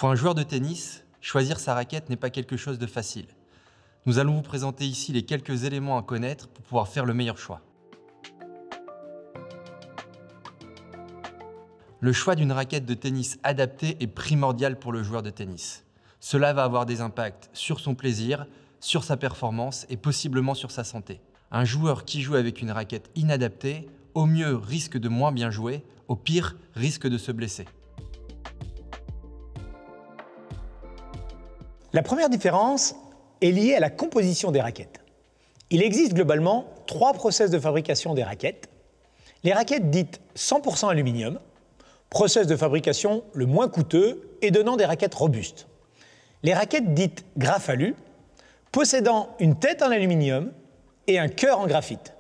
Pour un joueur de tennis, choisir sa raquette n'est pas quelque chose de facile. Nous allons vous présenter ici les quelques éléments à connaître pour pouvoir faire le meilleur choix. Le choix d'une raquette de tennis adaptée est primordial pour le joueur de tennis. Cela va avoir des impacts sur son plaisir, sur sa performance et possiblement sur sa santé. Un joueur qui joue avec une raquette inadaptée, au mieux risque de moins bien jouer, au pire risque de se blesser. La première différence est liée à la composition des raquettes. Il existe globalement 3 process de fabrication des raquettes. Les raquettes dites 100% aluminium, process de fabrication le moins coûteux et donnant des raquettes robustes. Les raquettes dites graphe-alu, possédant une tête en aluminium et un cœur en graphite,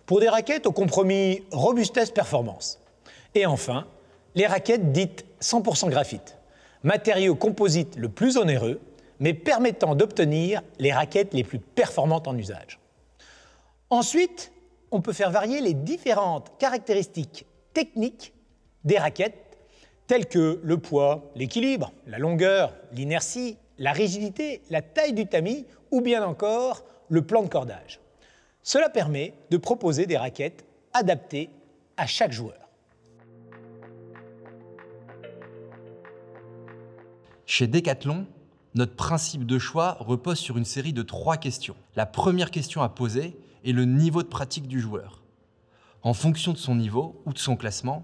pour des raquettes au compromis robustesse-performance. Et enfin, les raquettes dites 100% graphite, matériau composite le plus onéreux, mais permettant d'obtenir les raquettes les plus performantes en usage. Ensuite, on peut faire varier les différentes caractéristiques techniques des raquettes, telles que le poids, l'équilibre, la longueur, l'inertie, la rigidité, la taille du tamis ou bien encore le plan de cordage. Cela permet de proposer des raquettes adaptées à chaque joueur. Chez Decathlon, notre principe de choix repose sur une série de 3 questions. La première question à poser est le niveau de pratique du joueur. En fonction de son niveau ou de son classement,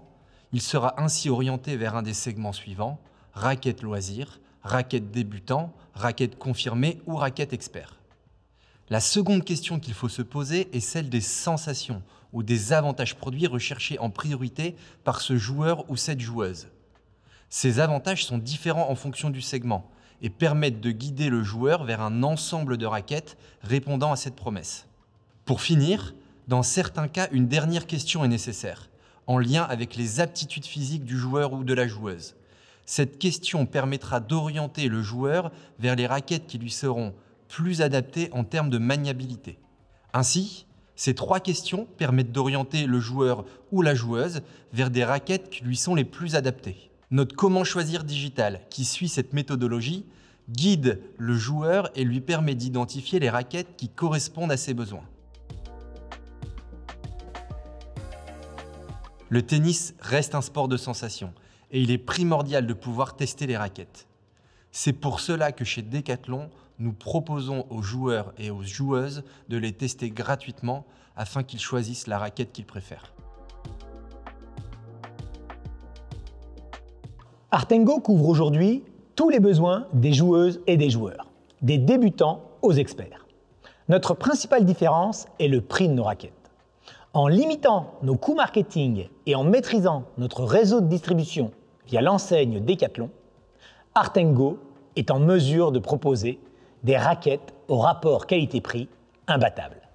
il sera ainsi orienté vers un des segments suivants: raquette loisir, raquette débutant, raquette confirmée ou raquette expert. La seconde question qu'il faut se poser est celle des sensations ou des avantages produits recherchés en priorité par ce joueur ou cette joueuse. Ces avantages sont différents en fonction du segment et permettent de guider le joueur vers un ensemble de raquettes répondant à cette promesse. Pour finir, dans certains cas, une dernière question est nécessaire, en lien avec les aptitudes physiques du joueur ou de la joueuse. Cette question permettra d'orienter le joueur vers les raquettes qui lui seront plus adaptées en termes de maniabilité. Ainsi, ces 3 questions permettent d'orienter le joueur ou la joueuse vers des raquettes qui lui sont les plus adaptées. Notre Comment choisir digital, qui suit cette méthodologie, guide le joueur et lui permet d'identifier les raquettes qui correspondent à ses besoins. Le tennis reste un sport de sensation et il est primordial de pouvoir tester les raquettes. C'est pour cela que chez Decathlon, nous proposons aux joueurs et aux joueuses de les tester gratuitement afin qu'ils choisissent la raquette qu'ils préfèrent. Artengo couvre aujourd'hui tous les besoins des joueuses et des joueurs, des débutants aux experts. Notre principale différence est le prix de nos raquettes. En limitant nos coûts marketing et en maîtrisant notre réseau de distribution via l'enseigne Decathlon, Artengo est en mesure de proposer des raquettes au rapport qualité-prix imbattable.